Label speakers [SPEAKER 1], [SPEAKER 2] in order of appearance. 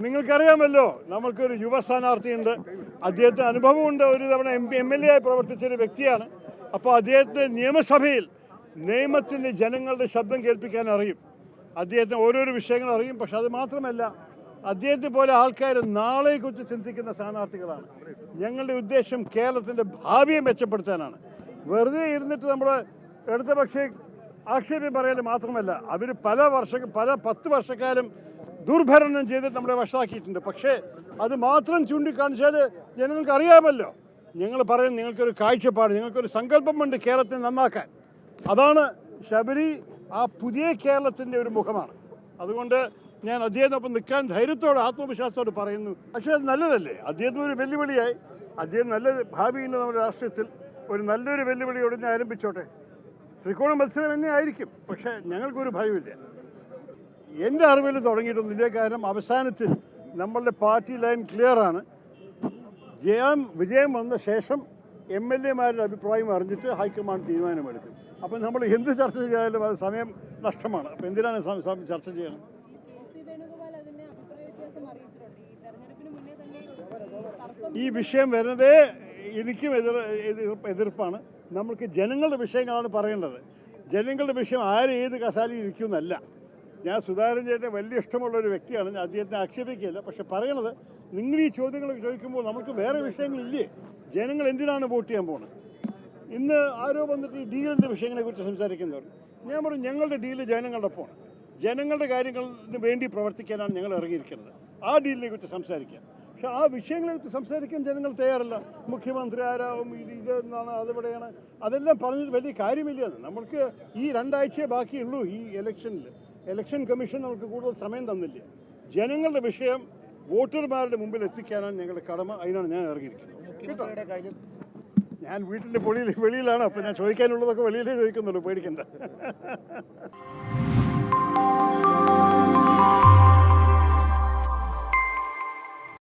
[SPEAKER 1] നിങ്ങൾക്കറിയാമല്ലോ, നമുക്കൊരു യുവ സ്ഥാനാർത്ഥിയുണ്ട്. അദ്ദേഹത്തിന് അനുഭവമുണ്ട്. ഒരു തവണ MLA ആയി പ്രവർത്തിച്ചൊരു വ്യക്തിയാണ്. അപ്പോൾ അദ്ദേഹത്തിന് നിയമസഭയിൽ നിയമത്തിൻ്റെ ജനങ്ങളുടെ ശബ്ദം കേൾപ്പിക്കാൻ അറിയും. അദ്ദേഹത്തിന് ഓരോരോ വിഷയങ്ങൾ അറിയും. പക്ഷെ അത് മാത്രമല്ല, അദ്ദേഹത്തെ പോലെ ആൾക്കാർ നാളെക്കുറിച്ച് ചിന്തിക്കുന്ന സ്ഥാനാർത്ഥികളാണ്. ഞങ്ങളുടെ ഉദ്ദേശം കേരളത്തിൻ്റെ ഭാവിയെ മെച്ചപ്പെടുത്താനാണ്. വെറുതെ ഇരുന്നിട്ട് നമ്മൾ ഇടതുപക്ഷ ആക്ഷേപം പറയൽ മാത്രമല്ല, അവർ പല 10 വർഷക്കാലം ദുർഭരണം ചെയ്തിട്ട് നമ്മളെ വഷളാക്കിയിട്ടുണ്ട്. പക്ഷേ അത് മാത്രം ചൂണ്ടിക്കാണിച്ചാൽ ജനങ്ങൾക്ക് അറിയാമല്ലോ. ഞങ്ങൾ പറയും, നിങ്ങൾക്കൊരു കാഴ്ചപ്പാട്, നിങ്ങൾക്കൊരു സങ്കല്പമുണ്ട് കേരളത്തെ നന്നാക്കാൻ. അതാണ് ശബരി. ആ പുതിയ കേരളത്തിൻ്റെ ഒരു മുഖമാണ്. അതുകൊണ്ട് ഞാൻ അദ്ദേഹത്തിനൊപ്പം നിൽക്കാൻ ധൈര്യത്തോടെ ആത്മവിശ്വാസത്തോട് പറയുന്നു. പക്ഷേ അത് നല്ലതല്ലേ? അദ്ദേഹത്തിന് ഒരു വെല്ലുവിളിയായി. അദ്ദേഹം നല്ല ഭാവിയുണ്ട് നമ്മുടെ രാഷ്ട്രീയത്തിൽ. ഒരു നല്ലൊരു വെല്ലുവിളിയോട് ഞാൻ ആരംഭിച്ചോട്ടെ. ത്രികോണ മത്സരം തന്നെ ആയിരിക്കും. പക്ഷേ ഞങ്ങൾക്കൊരു ഭയമില്ല. എൻ്റെ അറിവിൽ തുടങ്ങിയിട്ടൊന്നുമില്ല. കാരണം അവസാനത്തിൽ നമ്മളുടെ പാർട്ടി ലൈൻ ക്ലിയറാണ്. വിജയം വന്ന ശേഷം MLA മാരുടെ അഭിപ്രായം അറിഞ്ഞിട്ട് ഹൈക്കമാൻഡ് തീരുമാനമെടുക്കും. അപ്പം നമ്മൾ എന്ത് ചർച്ച ചെയ്താലും അത് സമയം നഷ്ടമാണ്. അപ്പം എന്തിനാണ് ചർച്ച ചെയ്യണം? ഈ വിഷയം വരുന്നതേ എനിക്കും എതിർപ്പാണ്. നമുക്ക് ജനങ്ങളുടെ വിഷയങ്ങളാണ് പറയേണ്ടത്. ജനങ്ങളുടെ വിഷയം ഏത് കസാലയിൽ ഇരിക്കുമെന്നല്ല. ഞാൻ സുധാകരൻ ചേട്ടനെ വലിയ ഇഷ്ടമുള്ളൊരു വ്യക്തിയാണ്. ഞാൻ അദ്ദേഹത്തെ ആക്ഷേപിക്കുകയില്ല. പക്ഷെ പറയണത്, നിങ്ങൾ ഈ ചോദ്യങ്ങൾ ചോദിക്കുമ്പോൾ നമുക്ക് വേറെ വിഷയങ്ങളില്ലേ? ജനങ്ങൾ എന്തിനാണ് വോട്ട് ചെയ്യാൻ പോകുന്നത്? ഇന്ന് ആരോ വന്നിട്ട് ഈ ഡീലിൻ്റെ വിഷയങ്ങളെക്കുറിച്ച് സംസാരിക്കുന്നവർ, ഞാൻ പറഞ്ഞു, ഞങ്ങളുടെ ഡീല് ജനങ്ങളുടെ ഒപ്പമാണ്. ജനങ്ങളുടെ കാര്യങ്ങൾക്ക് വേണ്ടി പ്രവർത്തിക്കാനാണ് ഞങ്ങൾ ഇറങ്ങിയിരിക്കുന്നത്. ആ ഡീലിനെ കുറിച്ച് സംസാരിക്കാം. പക്ഷെ ആ വിഷയങ്ങളെക്കുറിച്ച് സംസാരിക്കാൻ ജനങ്ങൾ തയ്യാറല്ല. മുഖ്യമന്ത്രി ആരാവും, ഇതെന്നാണ്, അതെവിടെയാണ്, അതെല്ലാം പറഞ്ഞിട്ട് വലിയ കാര്യമില്ല. നമുക്ക് ഈ 2 ആഴ്ചയെ ബാക്കിയുള്ളൂ ഈ ഇലക്ഷൻ കമ്മീഷൻ നമുക്ക് കൂടുതൽ സമയം തന്നില്ല. ജനങ്ങളുടെ വിഷയം വോട്ടർമാരുടെ മുമ്പിൽ എത്തിക്കാനാണ് ഞങ്ങളുടെ കടമ. അതിനാണ് ഞാൻ ഇറങ്ങിയിരിക്കുന്നത്. ഞാൻ വീട്ടിൻ്റെ വെളിയിലാണ്. അപ്പോൾ ഞാൻ ചോദിക്കാനുള്ളതൊക്കെ വെളിയിലേ ചോദിക്കുന്നുള്ളൂ. പേടിക്കണ്ട.